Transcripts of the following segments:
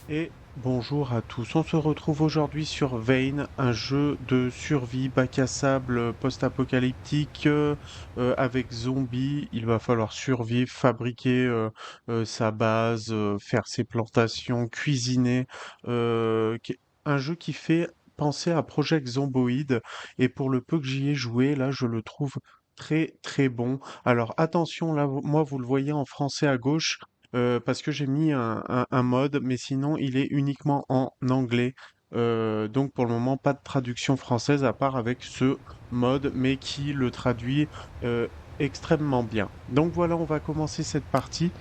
Et bonjour à tous, on se retrouve aujourd'hui sur Vayne, un jeu de survie bac à sable post-apocalyptique avec zombies. Il va falloir survivre, fabriquer sa base, faire ses plantations, cuisiner. Un jeu qui fait penser à Project Zomboid et pour le peu que j'y ai joué, là je le trouve très très bon. Alors attention, là moi vous le voyez en français à gauche. Parce que j'ai mis un mode, mais sinon il est uniquement en anglais. Donc pour le moment, pas de traduction française à part avec ce mode, mais qui le traduit euh, extrêmement bien. Donc voilà, on va commencer cette partie.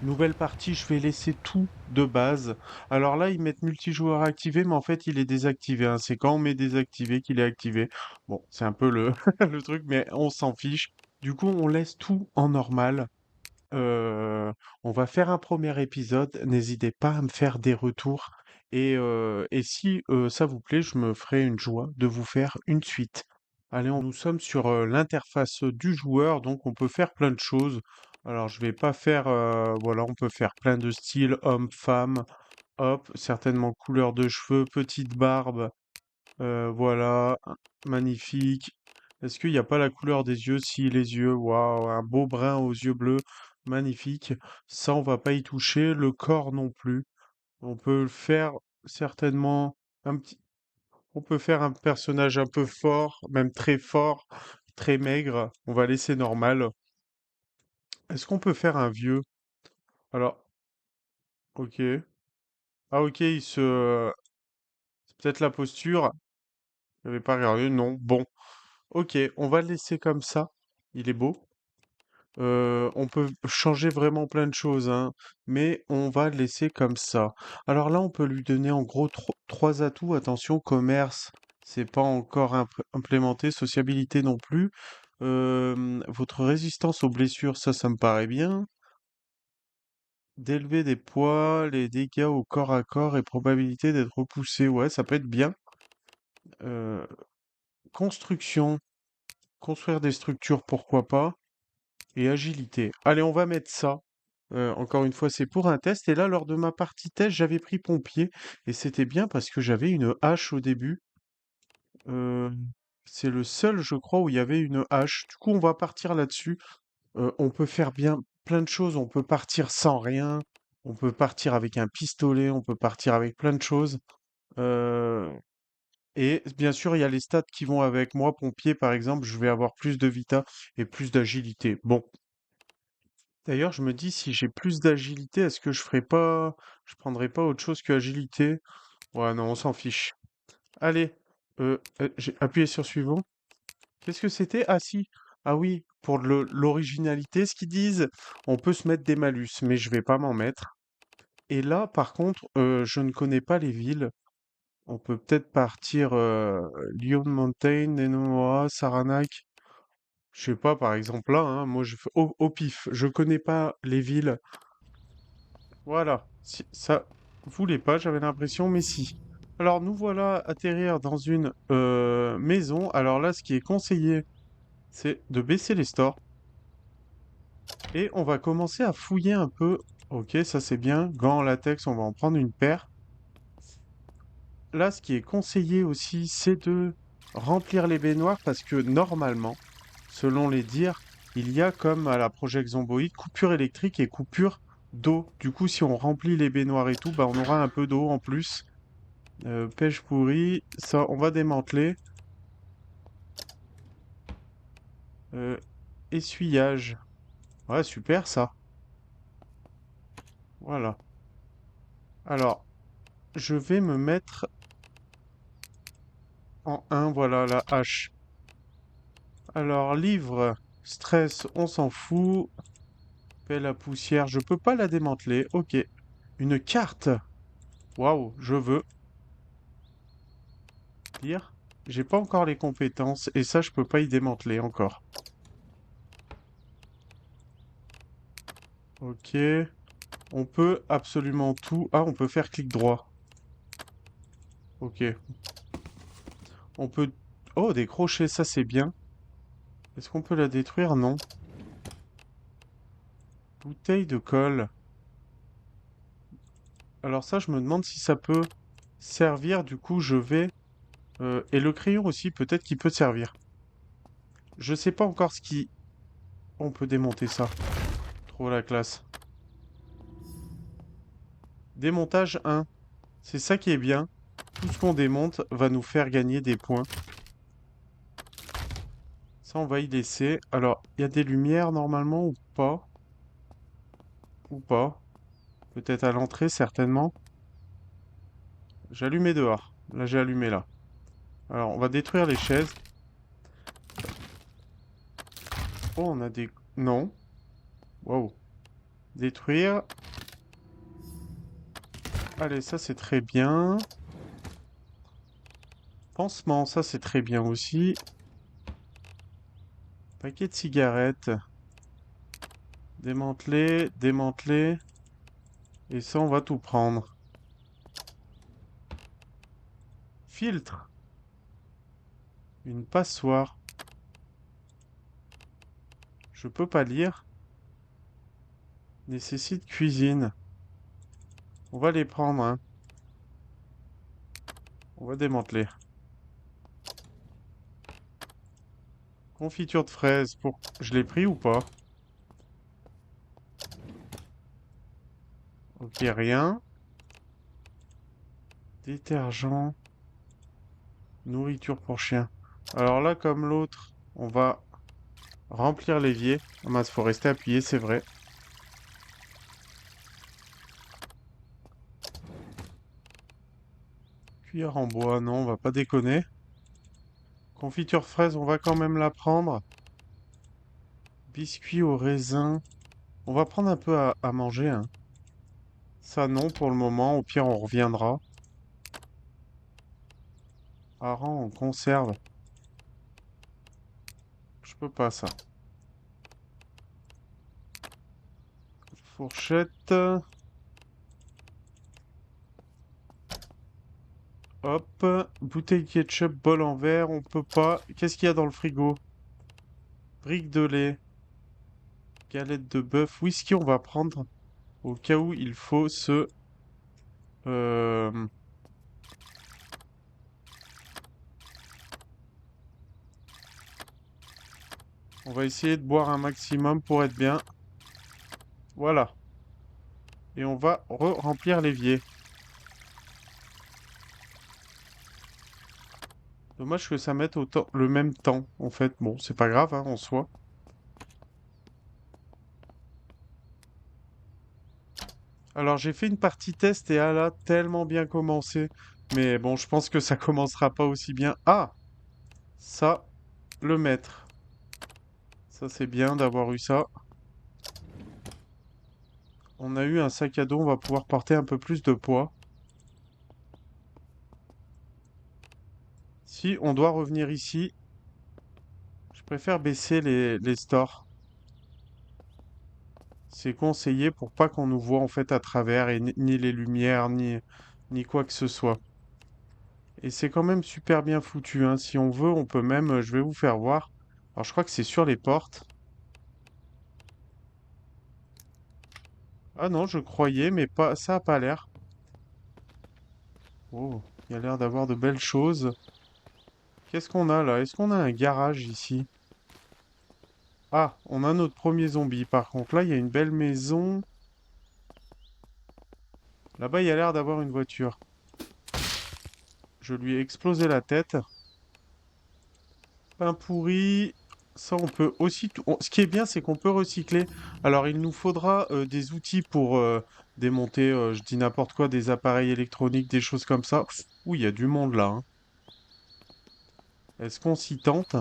Nouvelle partie, je vais laisser tout de base. Alors là, ils mettent multijoueur activé, mais en fait, il est désactivé, hein. C'est quand on met désactivé qu'il est activé. Bon, c'est un peu le, le truc, mais on s'en fiche. Du coup, on laisse tout en normal. Heu, on va faire un premier épisode. N'hésitez pas à me faire des retours et si, ça vous plaît, je me ferai une joie de vous faire une suite. Allez, nous sommes sur, l'interface du joueur, donc on peut faire plein de choses. Alors je vais pas faire, voilà, on peut faire plein de styles, homme, femme, hop, certainement couleur de cheveux, petite barbe, voilà, magnifique. Est-ce qu'il n'y a pas la couleur des yeux? Si, les yeux, waouh, un beau brun aux yeux bleus, magnifique. Ça, on va pas y toucher. Le corps non plus. On peut le faire certainement un petit. On peut faire un personnage un peu fort, très maigre. On va laisser normal. Est-ce qu'on peut faire un vieux? Alors, ok. Ah, ok, c'est peut-être la posture. J'avais pas regardé. Non. Bon. Ok, on va le laisser comme ça. Il est beau. On peut changer vraiment plein de choses, hein, mais on va le laisser comme ça. Alors là, on peut lui donner en gros trois atouts. Attention, commerce, c'est pas encore implémenté. Sociabilité non plus. Votre résistance aux blessures, ça me paraît bien. D'élever des poids, les dégâts au corps à corps et probabilité d'être repoussé. Ouais, ça peut être bien. Euh, construction. Construire des structures, pourquoi pas. Et agilité. Allez, on va mettre ça. Encore une fois, c'est pour un test. Et là, lors de ma partie test, j'avais pris pompier. Et c'était bien parce que j'avais une hache au début. Euh, c'est le seul, je crois, où il y avait une hache. Du coup, on va partir là-dessus. On peut faire bien plein de choses. On peut partir sans rien. On peut partir avec un pistolet. On peut partir avec plein de choses. Euh, et bien sûr, il y a les stats qui vont avec moi. Pompier, par exemple, je vais avoir plus de vita et plus d'agilité. Bon, d'ailleurs, je me dis, si j'ai plus d'agilité, est-ce que je prendrais pas autre chose que agilité? Ouais, non, on s'en fiche. Allez, j'ai appuyé sur suivant. Qu'est-ce que c'était? Ah si, ah oui, pour l'originalité, ce qu'ils disent, on peut se mettre des malus, mais je vais pas m'en mettre. Et là, par contre, je ne connais pas les villes. On peut peut-être partir Lyon Mountain, Nenoa, Saranac. Je sais pas, par exemple là, hein, moi je fais au pif. Je connais pas les villes. Voilà, si, ça voulait pas, j'avais l'impression, mais si. Alors nous voilà atterrir dans une maison. Alors là, ce qui est conseillé, c'est de baisser les stores et on va commencer à fouiller un peu. Ok, ça c'est bien. Gants en latex, on va en prendre une paire. Là, ce qui est conseillé aussi, c'est de remplir les baignoires parce que normalement, selon les dires, il y a comme à la Project Zomboid, coupure électrique et coupure d'eau. Du coup, si on remplit les baignoires et tout, bah on aura un peu d'eau en plus. Pêche pourrie, ça, on va démanteler. Euh, essuyage. Ouais, super ça. Voilà. Alors, je vais me mettre en un, voilà, la hache. Alors, livre, stress, on s'en fout. Pelle à poussière, je peux pas la démanteler. Ok. Une carte. Waouh, je veux lire. J'ai pas encore les compétences et ça, je peux pas y démanteler encore. Ok. On peut absolument tout. Ah, on peut faire clic droit. Ok. On peut... Oh, des crochets, ça c'est bien. Est-ce qu'on peut la détruire? Non. Bouteille de colle. Alors ça, je me demande si ça peut servir. Du coup, je vais... et le crayon aussi, peut-être qu'il peut servir. Je sais pas encore ce qui... On peut démonter ça. Trop la classe. Démontage 1. C'est ça qui est bien. Tout ce qu'on démonte va nous faire gagner des points. Ça, on va y laisser. Alors, il y a des lumières normalement ou pas? Ou pas? Peut-être à l'entrée, certainement. J'ai allumé dehors. Là, j'ai allumé là. Alors, on va détruire les chaises. Oh, on a des... Non. Waouh. Détruire. Allez, ça, c'est très bien. Pansement, ça, c'est très bien aussi. Paquet de cigarettes. Démanteler, démanteler. Et ça, on va tout prendre. Filtre. Une passoire. Je peux pas lire. Nécessite cuisine. On va les prendre, hein. On va démanteler. Confiture de fraises. Pour... Je l'ai pris ou pas? Ok, rien. Détergent. Nourriture pour chien. Alors là, comme l'autre, on va remplir l'évier. Ah mince, faut rester appuyé, c'est vrai. Cuillère en bois, non, on va pas déconner. Confiture fraise, on va quand même la prendre. Biscuit au raisin. On va prendre un peu à manger, hein. Ça, non, pour le moment. Au pire, on reviendra. Hareng en conserve. Je peux pas, ça. Fourchette. Hop. Bouteille ketchup, bol en verre. On peut pas. Qu'est-ce qu'il y a dans le frigo? Brique de lait. Galette de bœuf. Whisky, on va prendre. Au cas où il faut se... euh, On va essayer de boire un maximum pour être bien. Voilà. Et on va remplir l'évier. Dommage que ça mette autant le même temps, en fait. Bon, c'est pas grave, hein, en soi. Alors, j'ai fait une partie test et elle a tellement bien commencé. Mais bon, je pense que ça commencera pas aussi bien. Ah! Ça, le maître. Ça, c'est bien d'avoir eu ça. On a eu un sac à dos, on va pouvoir porter un peu plus de poids. Si on doit revenir ici, je préfère baisser les stores. C'est conseillé pour pas qu'on nous voit en fait à travers et ni les lumières ni quoi que ce soit. Et c'est quand même super bien foutu, hein. Si on veut, on peut même, je vais vous faire voir. Alors je crois que c'est sur les portes. Ah non, je croyais, mais pas, ça a pas l'air. Oh, il y a l'air d'avoir de belles choses. Qu'est-ce qu'on a là? Est-ce qu'on a un garage ici? Ah, on a notre premier zombie. Par contre, là, il y a une belle maison. Là-bas, il y a l'air d'avoir une voiture. Je lui ai explosé la tête. Pain pourri. Ça, on peut aussi... Ce qui est bien, c'est qu'on peut recycler. Alors, il nous faudra des outils pour démonter, je dis n'importe quoi, des appareils électroniques, des choses comme ça. Ouh, il y a du monde là, hein. Est-ce qu'on s'y tente?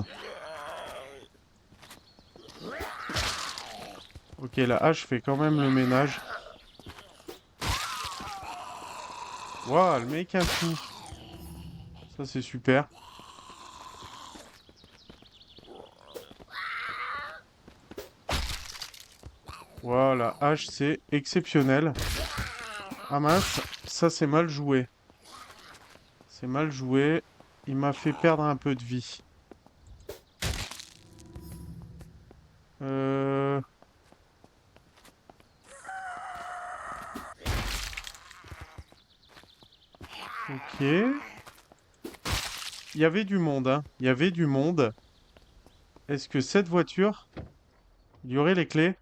Ok, la hache fait quand même le ménage. Waouh, elle met qu'un coup. Ça, c'est super. Voilà, hache, c'est exceptionnel. Ah mince, ça c'est mal joué. C'est mal joué. Il m'a fait perdre un peu de vie. Euh... Ok. Il y avait du monde, hein. Il y avait du monde. Est-ce que cette voiture, il y aurait les clés?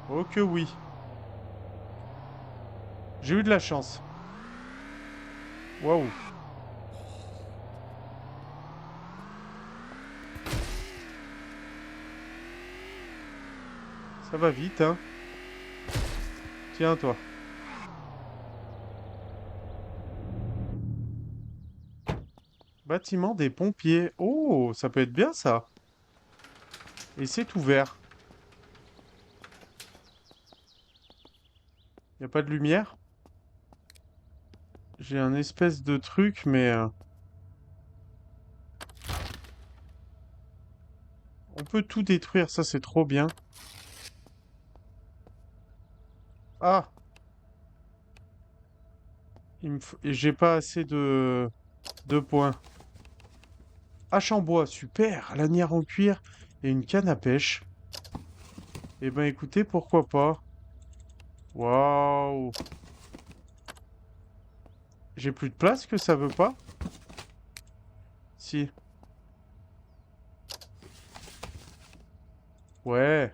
Oh que oui. J'ai eu de la chance. Waouh. Ça va vite, hein. Tiens, toi. Bâtiment des pompiers. Oh, ça peut être bien ça. Et c'est ouvert. Il n'y a pas de lumière? J'ai un espèce de truc, mais on peut tout détruire, ça c'est trop bien. Ah, j'ai pas assez de points. Hache en bois, super. Lanière en cuir et une canne à pêche. Eh ben écoutez, pourquoi pas. Waouh. J'ai plus de place que ça veut pas? Si. Ouais.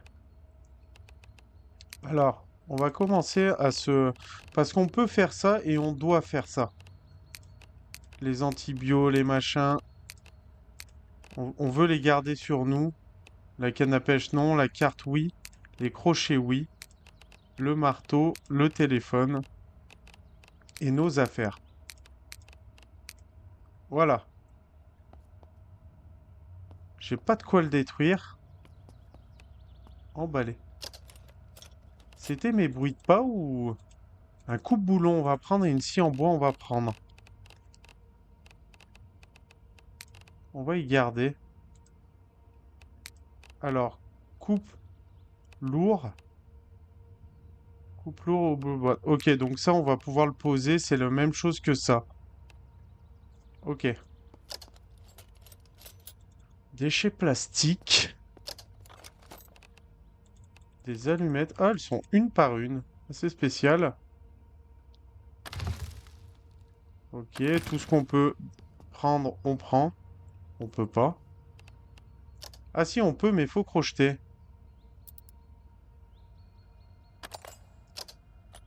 Alors, on va commencer à se... Parce qu'on peut faire ça et on doit faire ça. Les antibiotiques, les machins, on veut les garder sur nous. La canne à pêche, non. La carte, oui. Les crochets, oui. Le marteau, le téléphone et nos affaires. Voilà. J'ai pas de quoi le détruire. Emballé. C'était mes bruits de pas ou... Un coupe-boulon, on va prendre, et une scie en bois, on va prendre. On va y garder. Alors, coupe lourd. Coupe lourd au bout. Ok, donc ça, on va pouvoir le poser. C'est la même chose que ça. Ok. Déchets plastiques. Des allumettes. Ah, elles sont une par une. C'est spécial. Ok, tout ce qu'on peut prendre, on prend. On peut pas. Ah si, on peut, mais faut crocheter.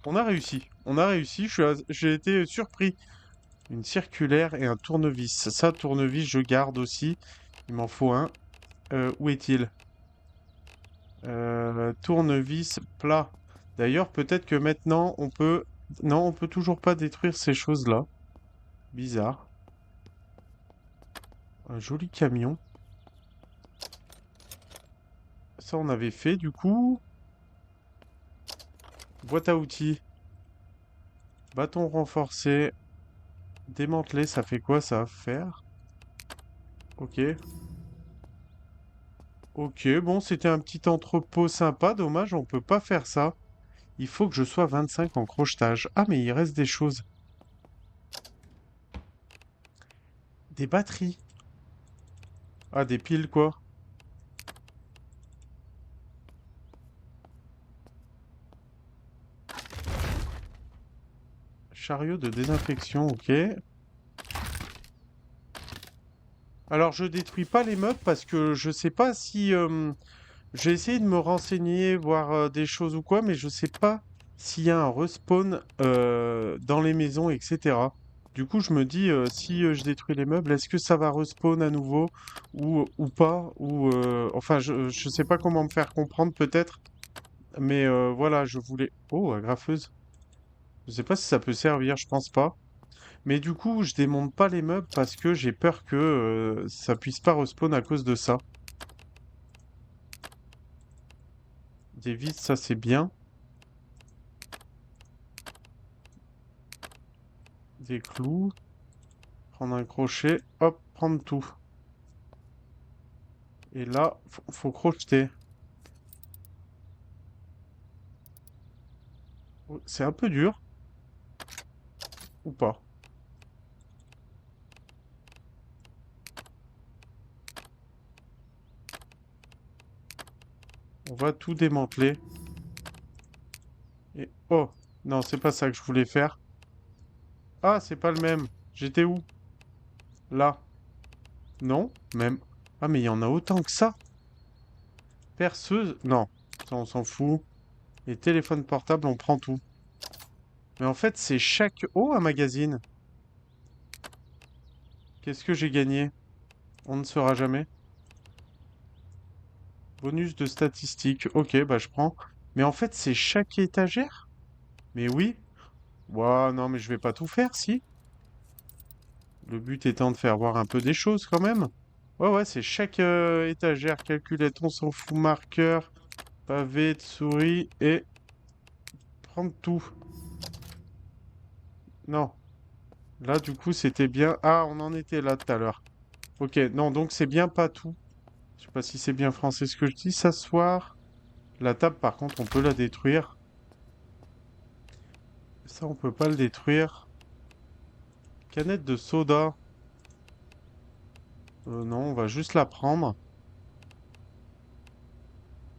On a réussi. On a réussi. J'ai été surpris. Une circulaire et un tournevis. Ça, tournevis, je garde aussi. Il m'en faut un. Où est-il? Tournevis plat. D'ailleurs, peut-être que maintenant, on peut... Non, on peut toujours pas détruire ces choses-là. Bizarre. Un joli camion. Ça, on avait fait, du coup. Boîte à outils. Bâton renforcé. Démantelé, ça fait quoi, ça va faire? Ok. Ok, bon, c'était un petit entrepôt sympa. Dommage, on peut pas faire ça. Il faut que je sois 25 en crochetage. Ah, mais il reste des choses. Des batteries. Ah, des piles, quoi. Chariot de désinfection, ok. Alors, je détruis pas les meubles parce que je sais pas si... j'ai essayé de me renseigner, voir des choses ou quoi, mais je sais pas s'il y a un respawn dans les maisons, etc. Du coup, je me dis, si je détruis les meubles, est-ce que ça va respawn à nouveau ou pas? Ou, enfin, je sais pas comment me faire comprendre, peut-être. Mais voilà, je voulais... Oh, agrafeuse. Je sais pas si ça peut servir, je pense pas. Mais du coup, je démonte pas les meubles parce que j'ai peur que ça puisse pas respawn à cause de ça. Des vis, ça c'est bien. Des clous. Prendre un crochet. Hop, prendre tout. Et là, faut crocheter. Oh, c'est un peu dur. Ou pas. On va tout démanteler. Et... Oh! Non, c'est pas ça que je voulais faire. Ah, c'est pas le même. J'étais où? Là. Non? Même. Ah, mais il y en a autant que ça. Perceuse? Non. Ça, on s'en fout. Et téléphone portable, on prend tout. Mais en fait, c'est chaque... Oh, un magazine. Qu'est-ce que j'ai gagné? On ne saura jamais. Bonus de statistiques. Ok, bah je prends. Mais en fait, c'est chaque étagère? Mais oui. Ouah, non, mais je vais pas tout faire, si. Le but étant de faire voir un peu des choses quand même. Ouais, ouais, c'est chaque étagère. Calculette, on s'en fout. Marqueur, pavé de souris et prendre tout. Non. Là, du coup, c'était bien. Ah, on en était là tout à l'heure. Ok, non, donc c'est bien pas tout. Je sais pas si c'est bien français ce que je dis. S'asseoir. La table, par contre, on peut la détruire. Ça, on peut pas le détruire. Canette de soda. Non, on va juste la prendre.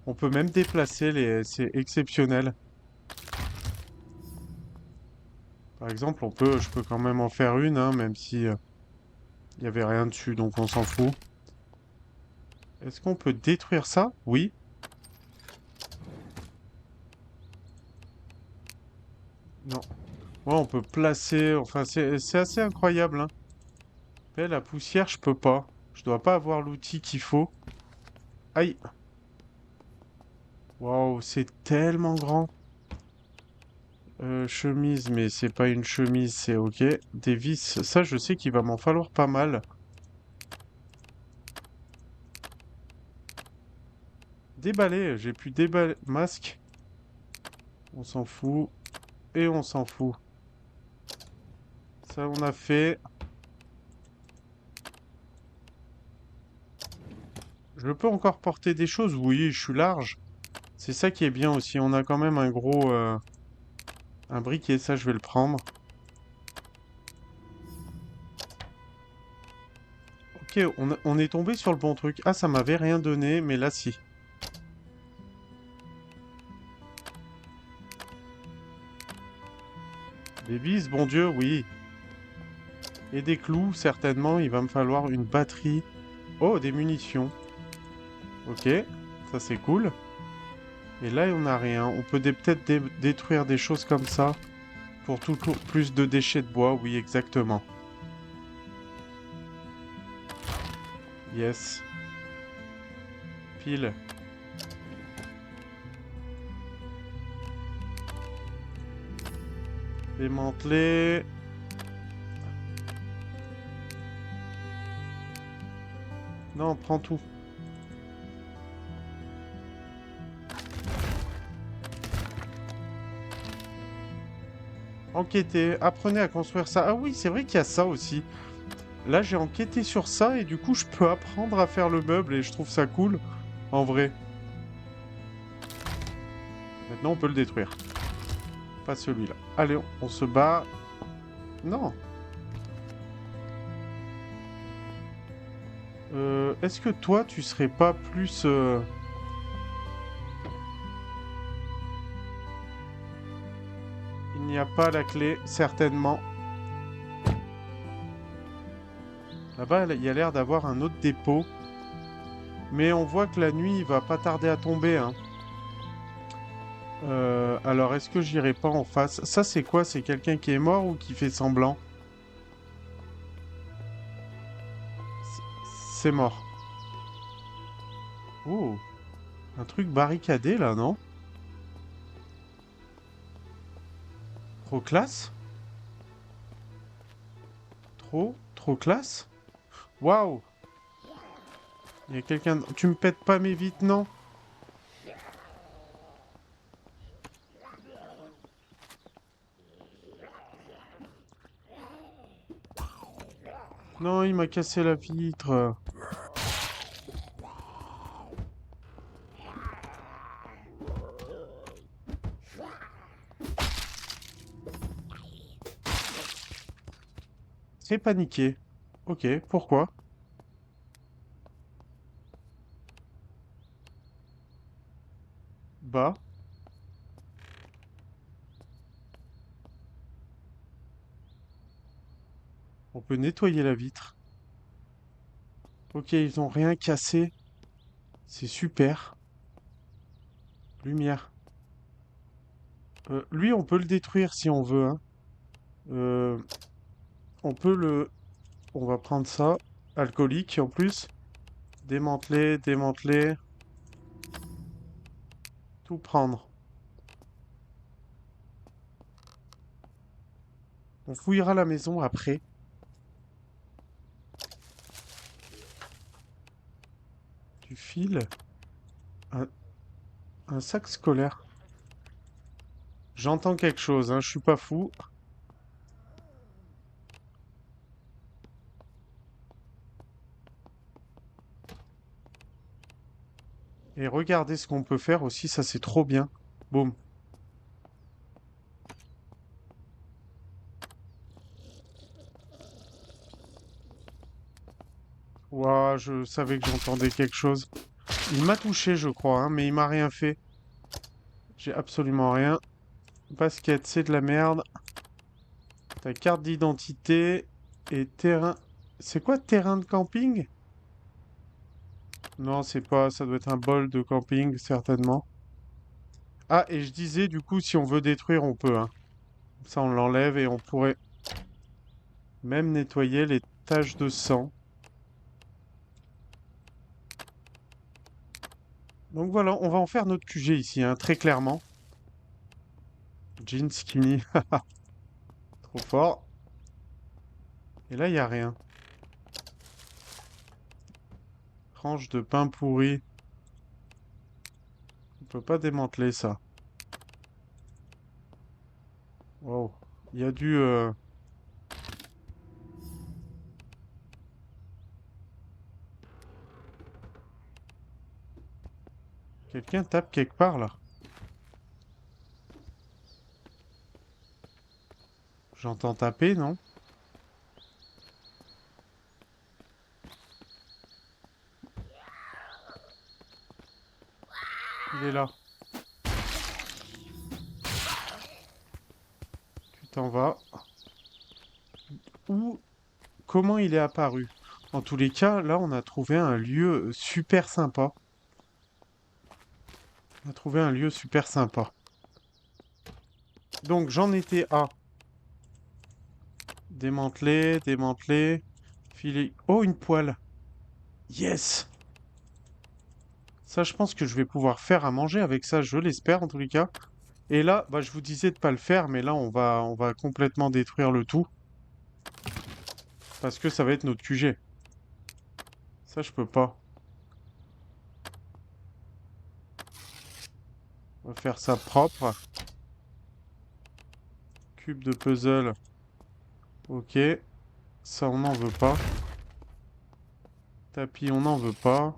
On peut même déplacer les... C'est exceptionnel. Par exemple, je peux quand même en faire une, hein, même si il y avait rien dessus, donc on s'en fout. Est-ce qu'on peut détruire ça? Oui. Non. Ouais, on peut placer... Enfin, c'est assez incroyable, hein. Mais la poussière, je peux pas. Je dois pas avoir l'outil qu'il faut. Aïe. Waouh, c'est tellement grand. Chemise, mais c'est pas une chemise, c'est ok. Des vis, ça je sais qu'il va m'en falloir pas mal. Déballer, j'ai pu déballer. Masque, on s'en fout. Et on s'en fout. Ça on a fait. Je peux encore porter des choses? Oui, je suis large. C'est ça qui est bien aussi. On a quand même un gros... un briquet, ça je vais le prendre. Ok, on est tombé sur le bon truc. Ah, ça m'avait rien donné, mais là si. Des vis, bon Dieu, oui. Et des clous, certainement. Il va me falloir une batterie. Oh, des munitions. Ok, ça c'est cool. Et là, on n'a rien. On peut peut-être détruire des choses comme ça. Pour toujours plus de déchets de bois, oui, exactement. Yes. Pile. Démanteler. Non, prends tout. Enquêter. Apprenez à construire ça. Ah oui, c'est vrai qu'il y a ça aussi. Là, j'ai enquêté sur ça et du coup, je peux apprendre à faire le meuble et je trouve ça cool. En vrai. Maintenant, on peut le détruire. Pas celui-là. Allez, on se bat. Non. Est-ce que toi, tu serais pas plus... Il n'y a pas la clé, certainement. Là-bas, il y a l'air d'avoir un autre dépôt. Mais on voit que la nuit, il va pas tarder à tomber, hein. Alors, est-ce que j'irai pas en face? Ça, c'est quoi? C'est quelqu'un qui est mort ou qui fait semblant? C'est mort. Oh, un truc barricadé, là, non? Trop classe? Trop classe? Waouh! Il y a quelqu'un... Tu me pètes pas mes vitres, non? Non, il m'a cassé la vitre. C'est paniqué. Ok, pourquoi? Bah, on peut nettoyer la vitre. Ok, ils ont rien cassé. C'est super. Lumière. Lui, on peut le détruire si on veut, hein. Euh, on peut le... On va prendre ça. Alcoolique en plus. Démanteler, démanteler. Tout prendre. On fouillera la maison après. Du fil. Un, un sac scolaire. J'entends quelque chose, hein, je suis pas fou. Et regardez ce qu'on peut faire aussi, ça c'est trop bien. Boum. Ouah, je savais que j'entendais quelque chose. Il m'a touché, je crois, hein, mais il m'a rien fait. J'ai absolument rien. Basket, c'est de la merde. Ta carte d'identité et terrain. C'est quoi terrain de camping? Non, c'est pas. Ça doit être un bol de camping, certainement. Ah, et je disais, du coup, si on veut détruire, on peut, hein. Ça, on l'enlève et on pourrait même nettoyer les taches de sang. Donc voilà, on va en faire notre QG ici, hein, très clairement. Jean skinny, trop fort. Et là, il n'y a rien. Tranche de pain pourri. On peut pas démanteler ça. Wow. Il y a du... Quelqu'un tape quelque part, là. J'entends taper, non? Il est là. Tu t'en vas. Où... Comment il est apparu? En tous les cas, là, on a trouvé un lieu super sympa. On a trouvé un lieu super sympa. Donc, j'en étais à démanteler, démanteler, filer... Oh, une poêle! Yes! Ça, je pense que je vais pouvoir faire à manger avec ça, je l'espère en tous les cas. Et là, bah, je vous disais de pas le faire, mais là, on va complètement détruire le tout. Parce que ça va être notre QG. Ça, je peux pas. On va faire ça propre. Cube de puzzle. Ok. Ça, on n'en veut pas. Tapis, on n'en veut pas.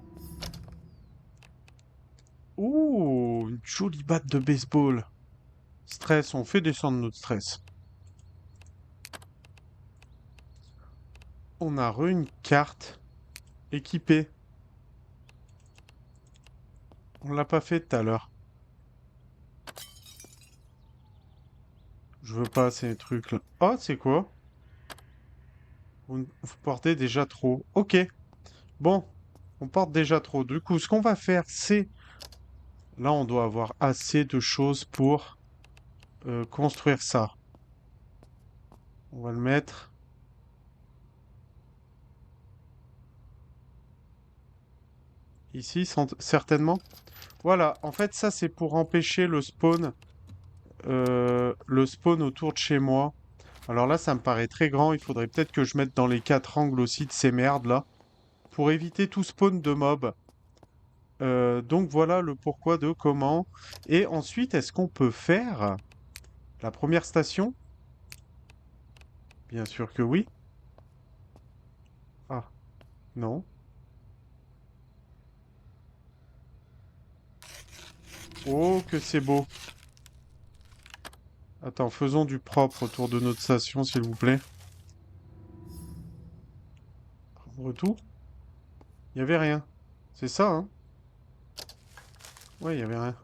Ouh, une jolie batte de baseball. Stress, on fait descendre notre stress. On a une carte équipée. On l'a pas fait tout à l'heure. Je veux pas ces trucs là. Oh, c'est quoi? Vous portez déjà trop. Ok. Bon, on porte déjà trop. Du coup, ce qu'on va faire, c'est... Là, on doit avoir assez de choses pour construire ça. On va le mettre ici, certainement. Voilà, en fait, ça, c'est pour empêcher le spawn autour de chez moi. Alors là, ça me paraît très grand. Il faudrait peut-être que je mette dans les quatre angles aussi de ces merdes là, pour éviter tout spawn de mobs. Donc voilà le pourquoi de comment. Et ensuite, est-ce qu'on peut faire la première station? Bien sûr que oui. Ah, non. Oh, que c'est beau. Attends, faisons du propre autour de notre station, s'il vous plaît. Prendre tout. Il n'y avait rien. C'est ça, hein? Ouais, il n'y avait rien.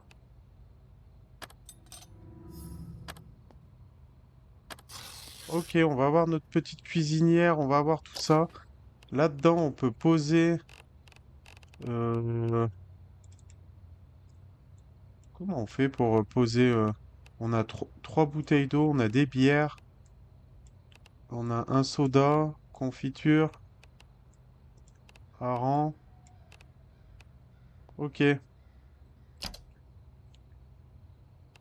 Ok, on va avoir notre petite cuisinière, on va avoir tout ça. Là-dedans, on peut poser... euh, comment on fait pour poser... on a trois bouteilles d'eau, on a des bières, on a un soda, confiture, hareng. Ok,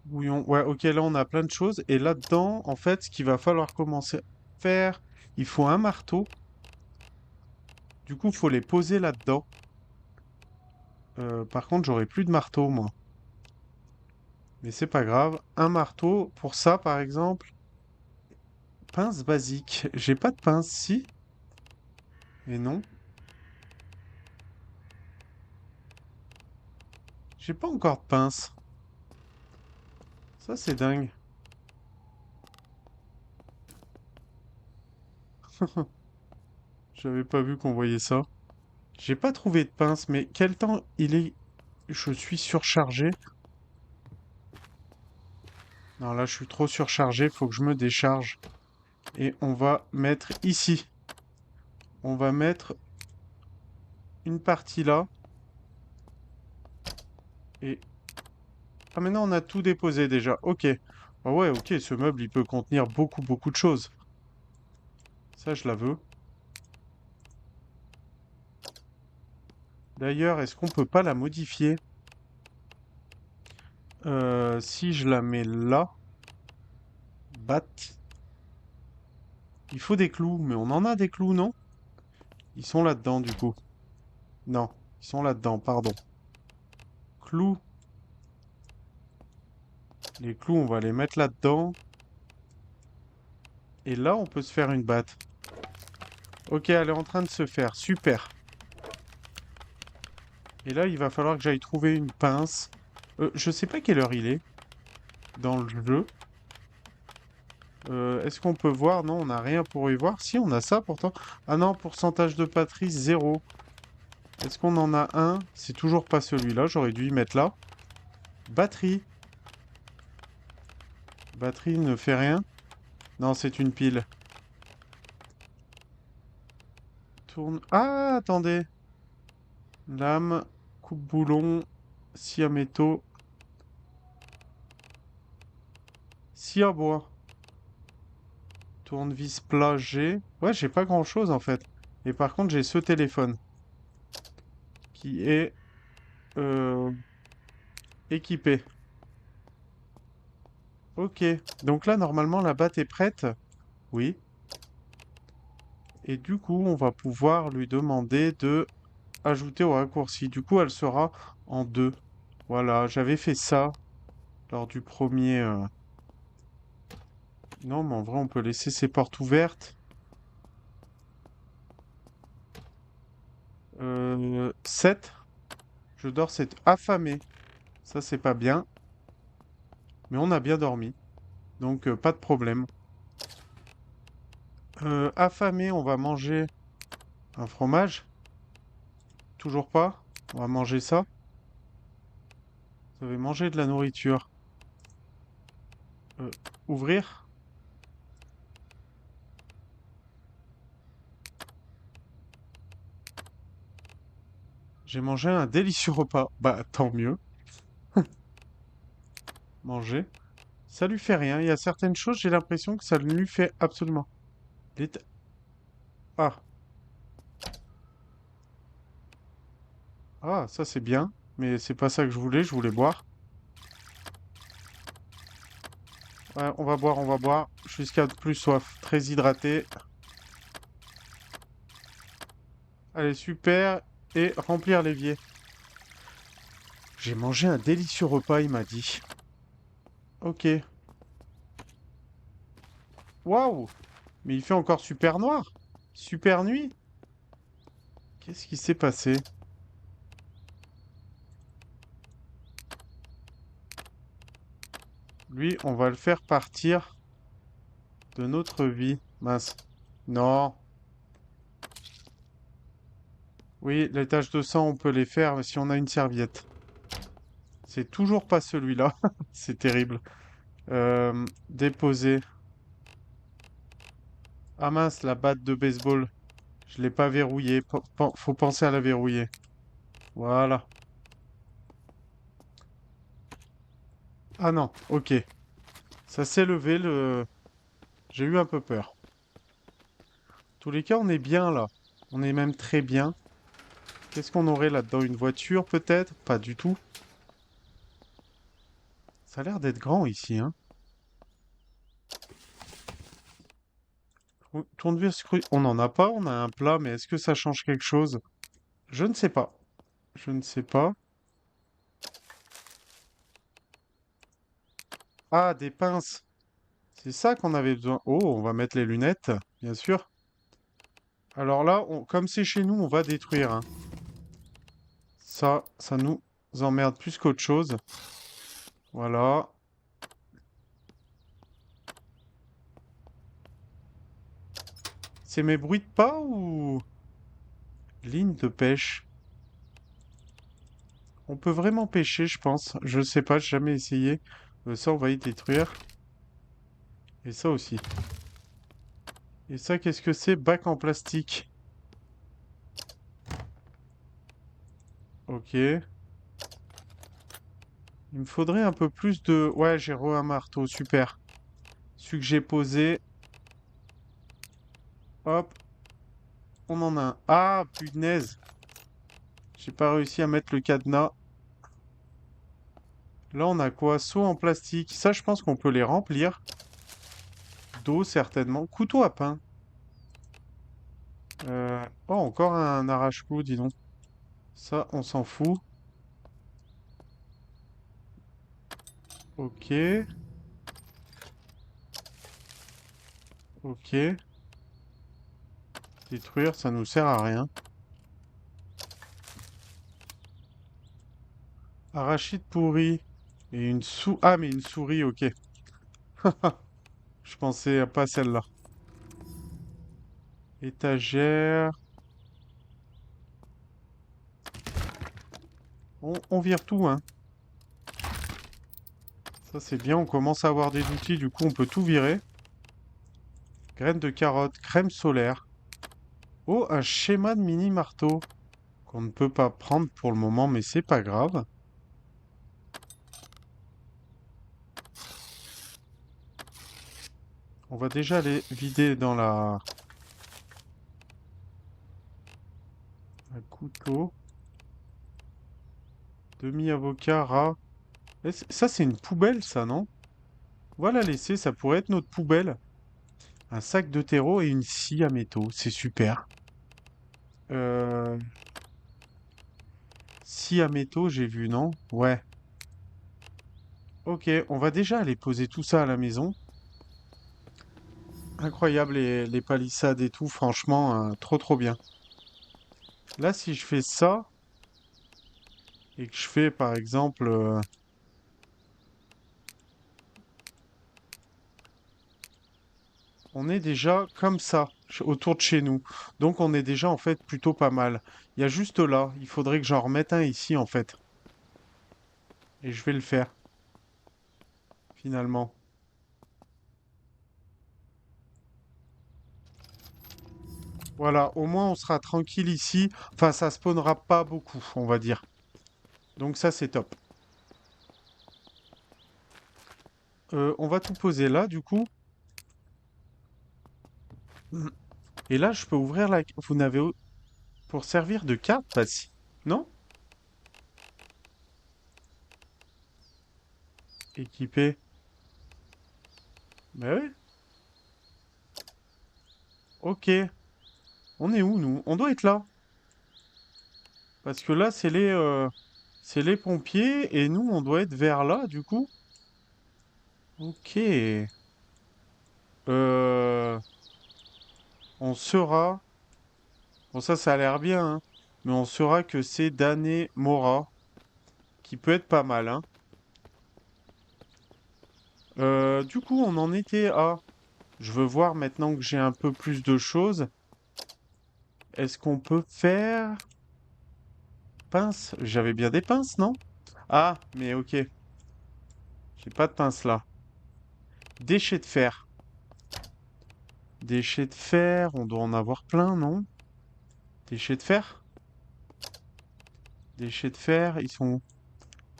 bouillon. Ouais, ok, là, on a plein de choses. Et là-dedans, en fait, ce qu'il va falloir commencer à faire, il faut un marteau. Du coup, il faut les poser là-dedans. Par contre, j'aurai plus de marteau, moi. Mais c'est pas grave. Un marteau, pour ça, par exemple, pince basique. J'ai pas de pince, si? Et non. J'ai pas encore de pince. Ça, c'est dingue. J'avais pas vu qu'on voyait ça. J'ai pas trouvé de pince, mais quel temps il est... Je suis surchargé. Non, là, je suis trop surchargé. Faut que je me décharge. Et on va mettre ici. On va mettre une partie là. Et... Ah, maintenant, on a tout déposé déjà. Ok. Ah ouais, ok, ce meuble, il peut contenir beaucoup, beaucoup de choses. Ça, je la veux. D'ailleurs, est-ce qu'on peut pas la modifier? Si je la mets là, bat, il faut des clous, mais on en a des clous, non? Ils sont là-dedans, du coup. Non, ils sont là-dedans, pardon. Clous. Les clous, on va les mettre là-dedans. Et là, on peut se faire une batte. Ok, elle est en train de se faire. Super. Et là, il va falloir que j'aille trouver une pince. Je sais pas quelle heure il est dans le jeu. Est-ce qu'on peut voir? Non, on n'a rien pour y voir. Si, on a ça pourtant. Ah non, pourcentage de batterie, 0. Est-ce qu'on en a un? C'est toujours pas celui-là. J'aurais dû y mettre là. Batterie. Batterie ne fait rien. Non, c'est une pile. Tourne. Ah, attendez. Lame, coupe-boulon, scie à métaux, scie à bois. Tournevis plat, j'ai. Ouais, j'ai pas grand-chose en fait. Et par contre, j'ai ce téléphone qui est euh, équipé. Ok. Donc là, normalement, la batte est prête. Oui. Et du coup, on va pouvoir lui demander de ajouter au raccourci. Du coup, elle sera en deux. Voilà, j'avais fait ça lors du premier. Non, mais en vrai, on peut laisser ces portes ouvertes. 7. Je dors, c'est affamé. Ça, c'est pas bien. Mais on a bien dormi. Donc, pas de problème. Affamé, on va manger un fromage. Toujours pas. On va manger ça. Vous avez mangé de la nourriture. Euh, ouvrir. J'ai mangé un délicieux repas. Bah, tant mieux. Manger. Ça lui fait rien. Il y a certaines choses, j'ai l'impression que ça ne lui fait absolument. L'éta- Ah, ah, ça c'est bien. Mais c'est pas ça que je voulais boire. Ouais, on va boire. Jusqu'à plus soif. Très hydraté. Allez, super. Et remplir l'évier. J'ai mangé un délicieux repas, il m'a dit. Ok. Waouh! Mais il fait encore super noir. Super nuit. Qu'est-ce qui s'est passé? Lui, on va le faire partir de notre vie. Mince. Non. Oui, les taches de sang, on peut les faire si on a une serviette. C'est toujours pas celui-là. C'est terrible. Déposer. Ah mince, la batte de baseball. Je l'ai pas verrouillée. Faut penser à la verrouiller. Voilà. Ah non, ok. Ça s'est levé, le... J'ai eu un peu peur. Tous les cas, on est bien là. On est même très bien. Qu'est-ce qu'on aurait là-dedans? Une voiture peut-être? Pas du tout. Ça a l'air d'être grand ici, hein. Tournevis scru... On n'en a pas, on a un plat, mais est-ce que ça change quelque chose? Je ne sais pas. Je ne sais pas. Ah, des pinces. C'est ça qu'on avait besoin. Oh, on va mettre les lunettes, bien sûr. Alors là, comme c'est chez nous, on va détruire, hein. Ça nous emmerde plus qu'autre chose. Voilà. C'est mes bruits de pas ou... Ligne de pêche. On peut vraiment pêcher, je pense. Je sais pas, j'ai jamais essayé. Ça, on va y détruire. Et ça aussi. Et ça, qu'est-ce que c'est? Bac en plastique. Ok. Il me faudrait un peu plus de... Ouais, j'ai un marteau, super. Celui que j'ai posé. Hop, on en a un. Ah, punaise. J'ai pas réussi à mettre le cadenas. Là, on a quoi? Seau en plastique. Ça, je pense qu'on peut les remplir. D'eau, certainement. Couteau à pain. Oh, encore un arrache-clou, dis donc. Ça, on s'en fout. Ok, ok. Détruire, ça nous sert à rien. Arachide pourri. Et une sou... Ah, mais une souris, ok. Je pensais pas à celle-là. Étagère. On vire tout, hein. Ça, c'est bien. On commence à avoir des outils. Du coup, on peut tout virer. Graines de carotte. Crème solaire. Oh, un schéma de mini-marteau. Qu'on ne peut pas prendre pour le moment, mais c'est pas grave. On va déjà les vider dans la couteau. Demi-avocat, rat. Ça, c'est une poubelle, ça, non? On va la laisser, ça pourrait être notre poubelle. Un sac de terreau et une scie à métaux, c'est super. Euh... Scie à métaux, j'ai vu, non? Ouais. Ok, on va déjà aller poser tout ça à la maison. Incroyable les palissades et tout, franchement, trop trop bien. Là, si je fais ça, et que je fais par exemple... on est déjà comme ça, autour de chez nous. Donc on est déjà en fait plutôt pas mal. Il y a juste là, il faudrait que j'en remette un ici en fait. Et je vais le faire, finalement. Voilà, au moins on sera tranquille ici. Enfin, ça spawnera pas beaucoup, on va dire. Donc ça, c'est top. On va tout poser là, du coup. Et là, je peux ouvrir la... Vous n'avez... Pour servir de carte, pas si... Non? Équipé. Bah oui. Ok. On est où, nous? On doit être là. Parce que là, c'est les pompiers. Et nous, on doit être vers là, du coup. Ok. Euh... On sera... Bon, ça a l'air bien, hein. Mais on saura que c'est Dané Mora. Qui peut être pas mal, hein. Du coup, on en était à... Je veux voir maintenant que j'ai un peu plus de choses. Est-ce qu'on peut faire... Pince? J'avais bien des pinces, non? Ah, mais ok. J'ai pas de pince là. Déchets de fer. Déchets de fer, on doit en avoir plein, non? Déchets de fer? Déchets de fer, ils sont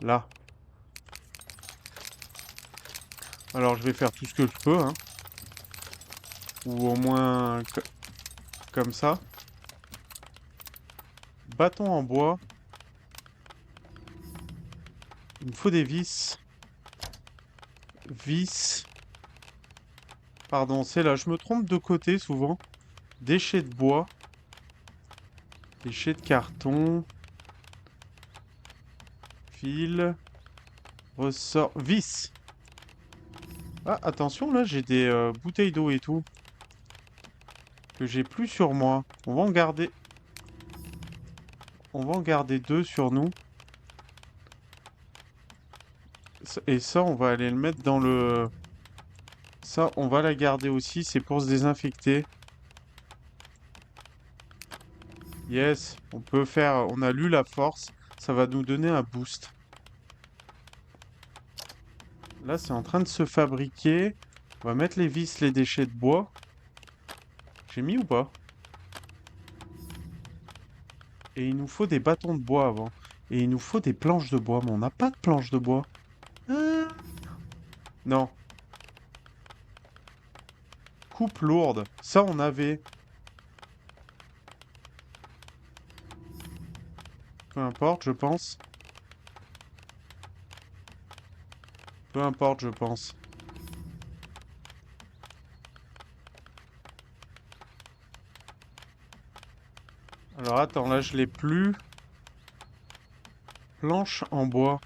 là. Alors je vais faire tout ce que je peux, hein. Ou au moins comme ça. Bâton en bois. Il me faut des vis. Vis. Pardon, c'est là. Je me trompe de côté souvent. Déchets de bois. Déchets de carton. Fil. Ressort. Vis. Ah, attention, là, j'ai des bouteilles d'eau et tout. Que j'ai plus sur moi. On va en garder. On va en garder deux sur nous. Et ça, on va aller le mettre dans le... Ça, on va la garder aussi. C'est pour se désinfecter. Yes, on peut faire... On a lu la force. Ça va nous donner un boost. Là, c'est en train de se fabriquer. On va mettre les vis, les déchets de bois. J'ai mis ou pas? Et il nous faut des bâtons de bois avant. Et il nous faut des planches de bois. Mais on n'a pas de planches de bois. Ah, non. Coupe lourde. Ça, on avait. Peu importe, je pense. Peu importe, je pense. Alors attends, là, je l'ai plus. Planche en bois.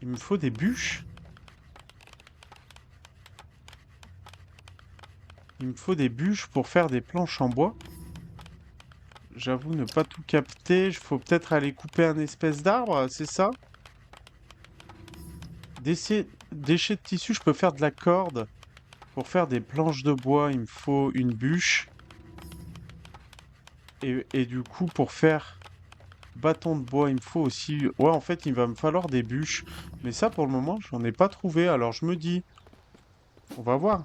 Il me faut des bûches. Il me faut des bûches pour faire des planches en bois. J'avoue ne pas tout capter. Il faut peut-être aller couper un espèce d'arbre, c'est ça? Déchets de tissu, je peux faire de la corde. Pour faire des planches de bois, il me faut une bûche. Et du coup, pour faire bâton de bois, il me faut aussi... Ouais, en fait, il va me falloir des bûches. Mais ça, pour le moment, j'en ai pas trouvé. Alors, je me dis... On va voir.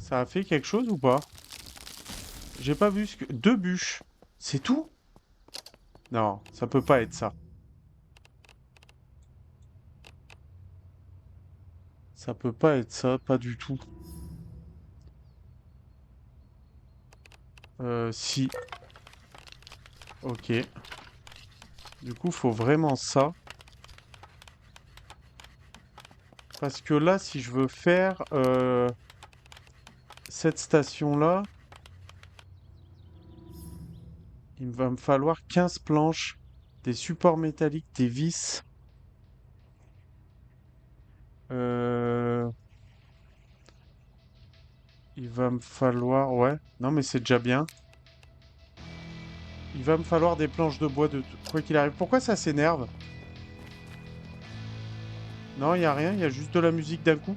Ça a fait quelque chose ou pas? J'ai pas vu ce que... Deux bûches. C'est tout? Non, ça peut pas être ça. Ça peut pas être ça, pas du tout. Si. Ok. Du coup, faut vraiment ça. Parce que là, si je veux faire cette station-là, il va me falloir 15 planches, des supports métalliques, des vis. Euh, il va me falloir... Ouais, non mais c'est déjà bien. Il va me falloir des planches de bois de quoi qu'il arrive. Pourquoi ça s'énerve? Non, il n'y a rien, il y a juste de la musique d'un coup.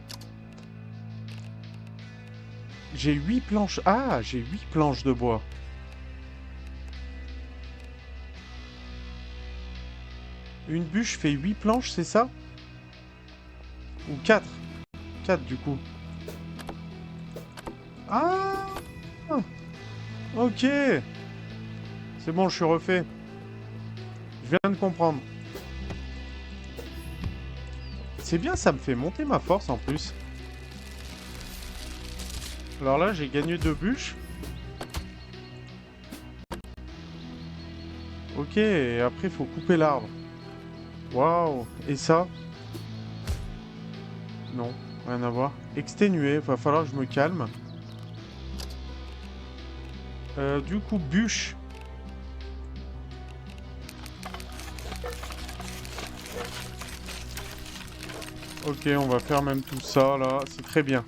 J'ai 8 planches. Ah, j'ai 8 planches de bois. Une bûche fait 8 planches, c'est ça? Ou 4? 4 du coup. Ah! Ok! C'est bon, je suis refait. Je viens de comprendre. C'est bien, ça me fait monter ma force en plus. Alors là, j'ai gagné 2 bûches. Ok, et après, il faut couper l'arbre. Waouh! Et ça? Non, rien à voir. Exténué, va falloir que je me calme. Du coup, bûche. Ok, on va faire même tout ça là, c'est très bien.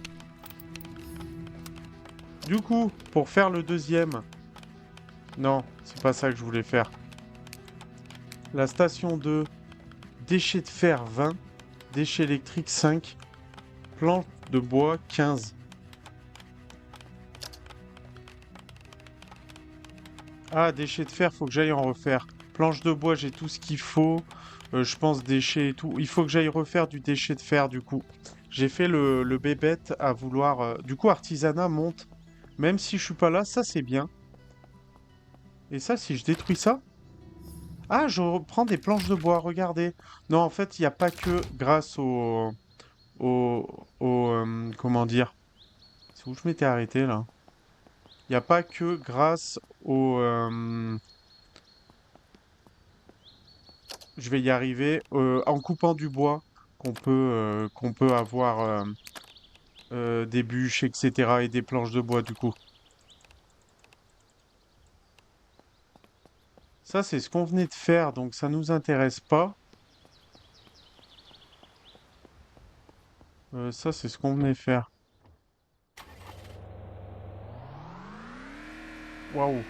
Du coup, pour faire le deuxième... Non, c'est pas ça que je voulais faire. La station 2, déchets de fer 20, déchets électriques 5, planches de bois 15. Ah, déchets de fer, faut que j'aille en refaire. Planches de bois, j'ai tout ce qu'il faut. Je pense déchets et tout. Il faut que j'aille refaire du déchet de fer du coup. J'ai fait le bébête à vouloir... Du coup, artisanat monte. Même si je suis pas là, ça c'est bien. Et ça, si je détruis ça... Ah, je reprends des planches de bois, regardez. Non, en fait, il n'y a pas que grâce comment dire? C'est où je m'étais arrêté, là? Il n'y a pas que grâce je vais y arriver, en coupant du bois qu'on peut avoir des bûches, etc. et des planches de bois, du coup. Ça, c'est ce qu'on venait de faire, donc ça nous intéresse pas. Ça, c'est ce qu'on venait faire. Waouh.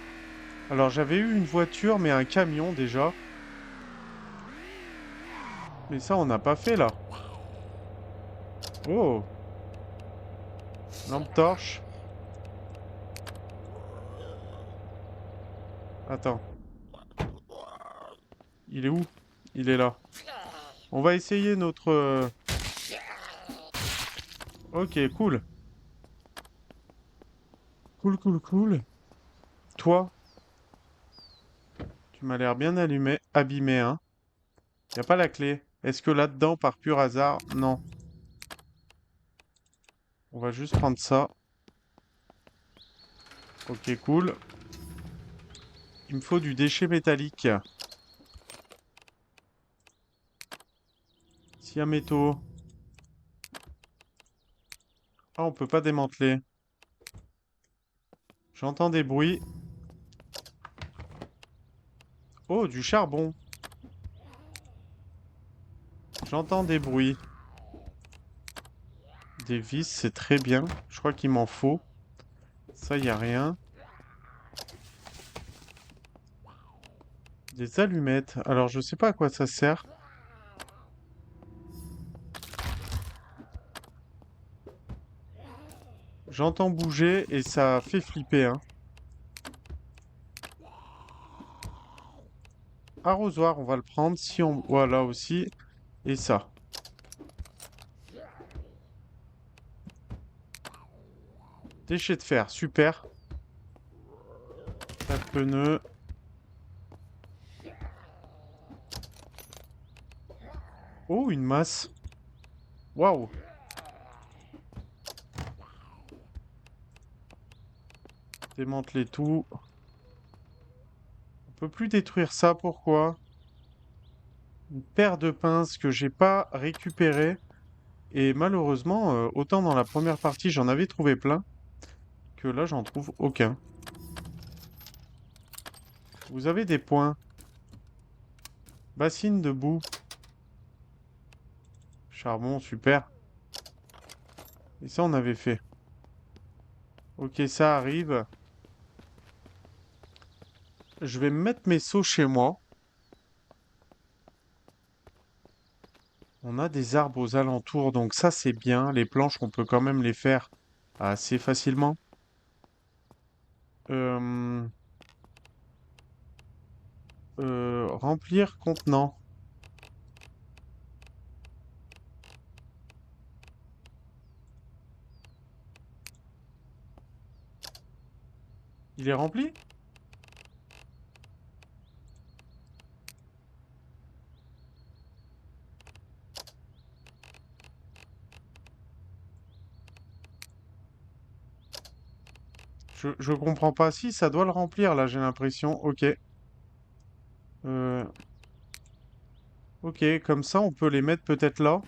Alors, j'avais eu une voiture, mais un camion déjà. Mais ça, on n'a pas fait, là. Oh, lampe torche. Attends, il est où? Il est là. On va essayer notre... Ok, cool. Cool, cool, cool. Toi, tu m'as l'air bien allumé, abîmé, hein. Y a pas la clé. Est-ce que là-dedans, par pur hasard? Non. On va juste prendre ça. Ok, cool. Il me faut du déchet métallique. S'il y a métaux. Ah, on peut pas démanteler. J'entends des bruits. Oh, du charbon. J'entends des bruits. Des vis, c'est très bien. Je crois qu'il m'en faut. Ça, y a rien. Des allumettes. Alors, je sais pas à quoi ça sert. J'entends bouger et ça fait flipper, hein. Arrosoir, on va le prendre. Si on... Voilà aussi. Et ça. Déchets de fer, super. Pas de pneus. Oh, une masse. Waouh. Démanteler tout. On peut plus détruire ça, pourquoi? Une paire de pinces que j'ai pas récupérée. Et malheureusement, autant dans la première partie j'en avais trouvé plein, que là j'en trouve aucun. Vous avez des points. Bassine de boue. Charbon, super. Et ça on avait fait. Ok, ça arrive. Je vais mettre mes seaux chez moi. On a des arbres aux alentours, donc ça c'est bien. Les planches, on peut quand même les faire assez facilement. Euh, remplir contenant. Il est rempli? Je comprends pas. Si, ça doit le remplir là, j'ai l'impression. Ok. Euh, ok, comme ça on peut les mettre peut-être là.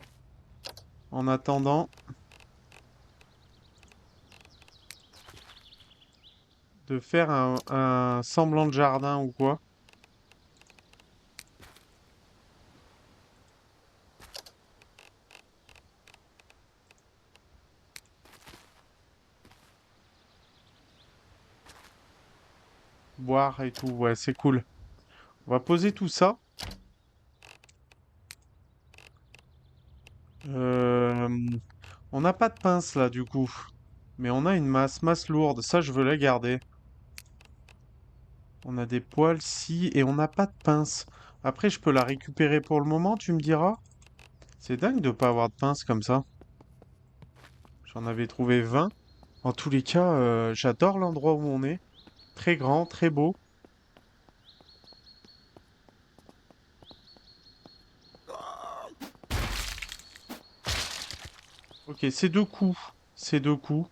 En attendant de faire un semblant de jardin ou quoi. Boire et tout, ouais, c'est cool. On va poser tout ça. Euh, on n'a pas de pince là du coup. Mais on a une masse lourde. Ça, je veux la garder. On a des poils, si, et on n'a pas de pince. Après, je peux la récupérer pour le moment, tu me diras? C'est dingue de pas avoir de pince comme ça. J'en avais trouvé 20. En tous les cas, j'adore l'endroit où on est. Très grand, très beau. Ok, c'est deux coups. C'est deux coups.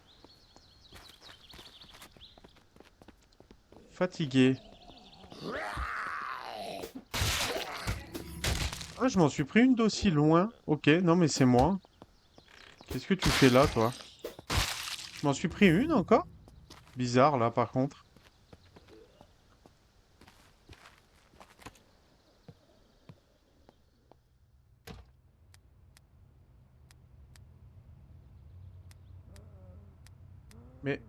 Fatigué. Ah, je m'en suis pris une d'aussi loin. Ok, non mais c'est moi. Qu'est-ce que tu fais là, toi? Je m'en suis pris une encore? Bizarre là, par contre. Mais...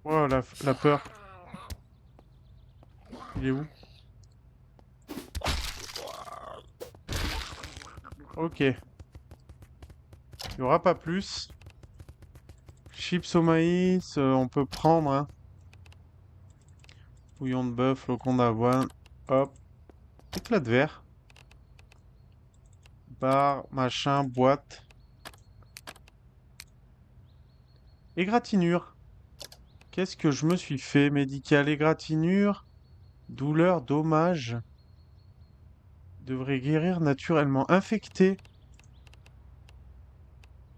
Oh, la peur. Il est où? Ok. Il n'y aura pas plus. Chips au maïs, on peut prendre, hein. Bouillon de bœuf, flocon d'avoine. Hop. Éclat de verre. Bar, machin, boîte. Égratignure. Qu'est-ce que je me suis fait? Médical, égratignure. Douleur, dommage. Devrait guérir naturellement. Infecté.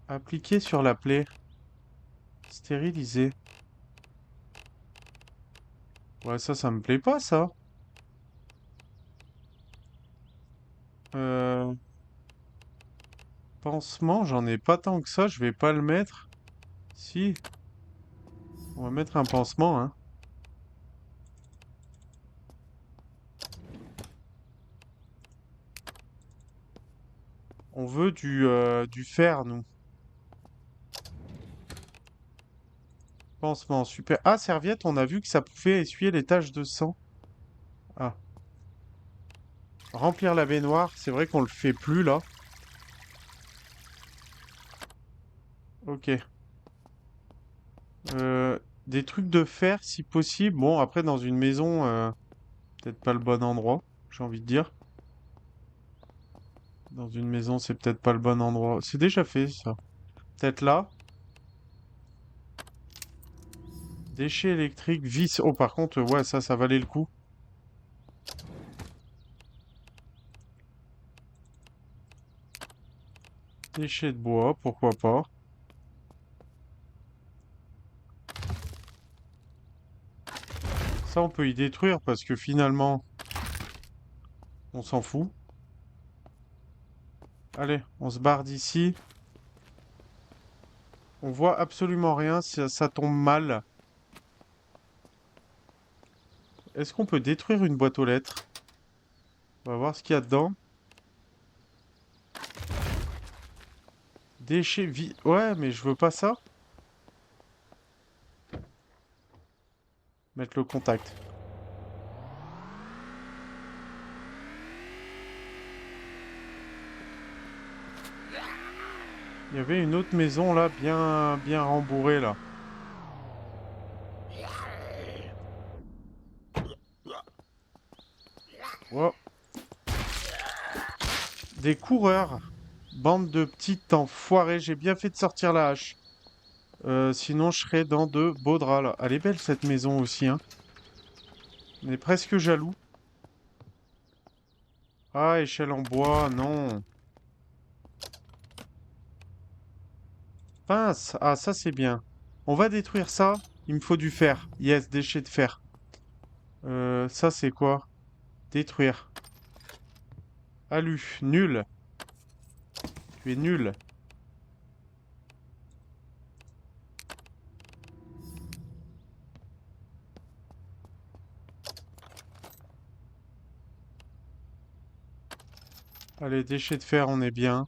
Appliqué sur la plaie. Stérilisé. Ouais, ça me plaît pas, ça. Euh... Pansement, j'en ai pas tant que ça. Je vais pas le mettre. Si, on va mettre un pansement, hein. On veut du fer, nous. Pansement, super. Ah, serviette, on a vu que ça pouvait essuyer les taches de sang. Ah. Remplir la baignoire, c'est vrai qu'on le fait plus, là. Ok. Des trucs de fer, si possible. Bon, après, dans une maison, peut-être pas le bon endroit, j'ai envie de dire. Dans une maison, c'est peut-être pas le bon endroit. C'est déjà fait, ça. Peut-être là. Déchets électriques, vis. Oh, par contre, ouais, ça valait le coup. Déchets de bois, pourquoi pas. Ça, on peut y détruire parce que finalement, on s'en fout. Allez, on se barre d'ici. On voit absolument rien, ça tombe mal. Est-ce qu'on peut détruire une boîte aux lettres? On va voir ce qu'il y a dedans. Déchets Ouais, mais je veux pas ça. Mettre le contact. Il y avait une autre maison là, bien rembourrée là. Oh, des coureurs. Bande de petites enfoirés. J'ai bien fait de sortir la hache. Sinon, je serais dans de beaux draps là. Elle est belle cette maison aussi, hein. On est presque jaloux. Ah, échelle en bois, non. Pince. Ah, ça c'est bien. On va détruire ça. Il me faut du fer. Yes, déchets de fer. Ça c'est quoi? Détruire. Alu. Nul. Tu es nul. Allez, déchets de fer, on est bien.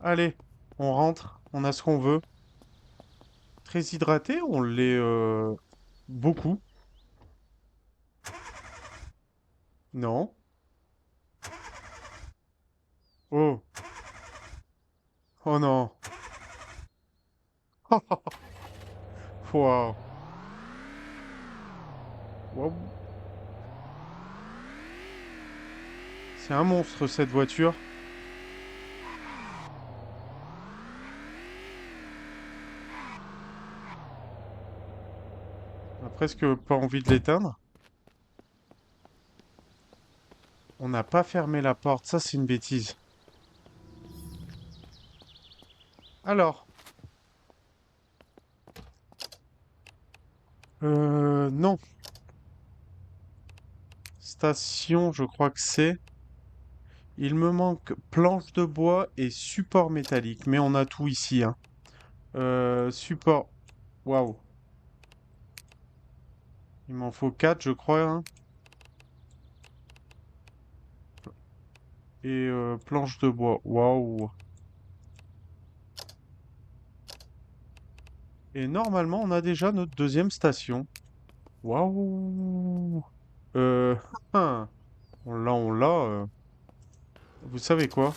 Allez, on rentre. On a ce qu'on veut. Très hydraté, on l'est beaucoup. Non. Oh. Oh non. Waouh. Waouh. C'est un monstre cette voiture. On a presque pas envie de l'éteindre. On n'a pas fermé la porte, ça c'est une bêtise. Alors, non. Station, je crois que c'est. Il me manque planche de bois et support métallique, mais on a tout ici, hein. Support. Waouh. Il m'en faut 4, je crois, hein. Et planche de bois. Waouh. Et normalement, on a déjà notre deuxième station. Waouh. Euh, hein. On l'a. Vous savez quoi?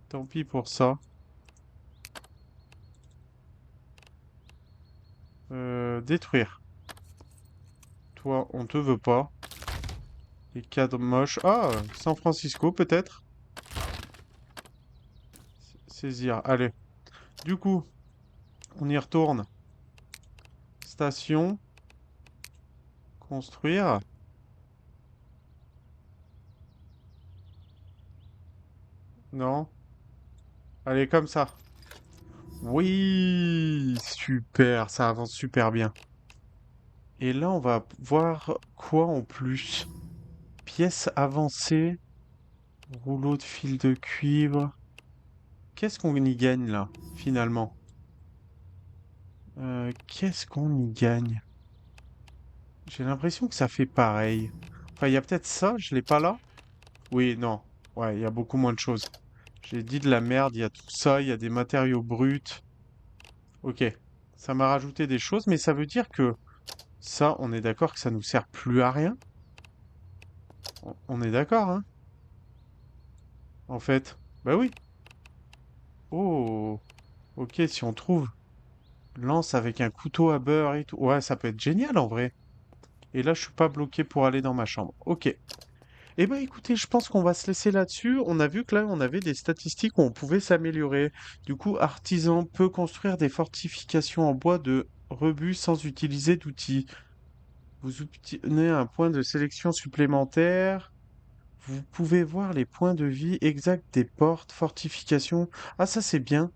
Tant pis pour ça. Détruire. Toi, on te veut pas. Les cadres moches. Ah, San Francisco, peut-être? Saisir. Allez. Du coup, on y retourne. Station. Construire. Non. Allez, comme ça. Oui, super, ça avance super bien. Et là, on va voir quoi en plus? Pièce avancée, rouleau de fil de cuivre. Qu'est-ce qu'on y gagne là, finalement? Qu'est-ce qu'on y gagne? J'ai l'impression que ça fait pareil. Enfin, il y a peut-être ça, je l'ai pas là? Oui, non. Ouais, il y a beaucoup moins de choses. J'ai dit de la merde, il y a tout ça, il y a des matériaux bruts. Ok, ça m'a rajouté des choses, mais ça veut dire que ça, on est d'accord que ça nous sert plus à rien? On est d'accord, hein? En fait. Bah oui. Oh. Ok, si on trouve lance avec un couteau à beurre et tout. Ouais, ça peut être génial en vrai. Et là, je suis pas bloqué pour aller dans ma chambre. Ok. Eh ben écoutez, je pense qu'on va se laisser là-dessus. On a vu que là, on avait des statistiques où on pouvait s'améliorer. Du coup, artisan peut construire des fortifications en bois de rebut sans utiliser d'outils. Vous obtenez un point de sélection supplémentaire. Vous pouvez voir les points de vie exacts des portes, fortifications. Ah, ça c'est bien.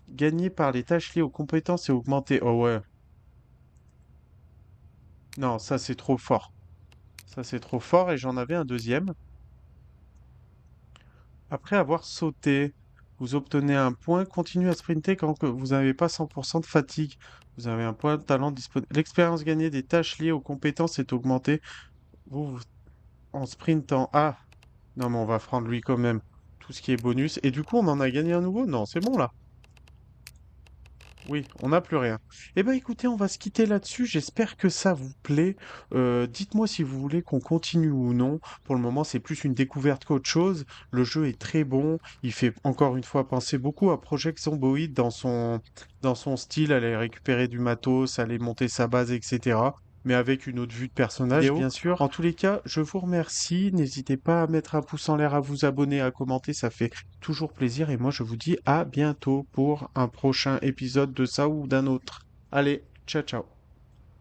Gagner par les tâches liées aux compétences et augmenter. Oh ouais. Non, ça c'est trop fort. Ça c'est trop fort et j'en avais un deuxième. Après avoir sauté, vous obtenez un point. Continuez à sprinter quand que vous n'avez pas 100% de fatigue. Vous avez un point de talent disponible. L'expérience gagnée des tâches liées aux compétences est augmentée. En sprintant. Ah, non mais on va prendre lui quand même. Tout ce qui est bonus. Et du coup, on en a gagné un nouveau? Non, c'est bon là. Oui, on n'a plus rien. Eh ben écoutez, on va se quitter là-dessus. J'espère que ça vous plaît. Dites-moi si vous voulez qu'on continue ou non. Pour le moment, c'est plus une découverte qu'autre chose. Le jeu est très bon. Il fait encore une fois penser beaucoup à Project Zomboid dans son style. Aller récupérer du matos, aller monter sa base, etc. Mais avec une autre vue de personnage, bien sûr. En tous les cas, je vous remercie. N'hésitez pas à mettre un pouce en l'air, à vous abonner, à commenter. Ça fait toujours plaisir et moi je vous dis à bientôt pour un prochain épisode de ça ou d'un autre. Allez, ciao ciao.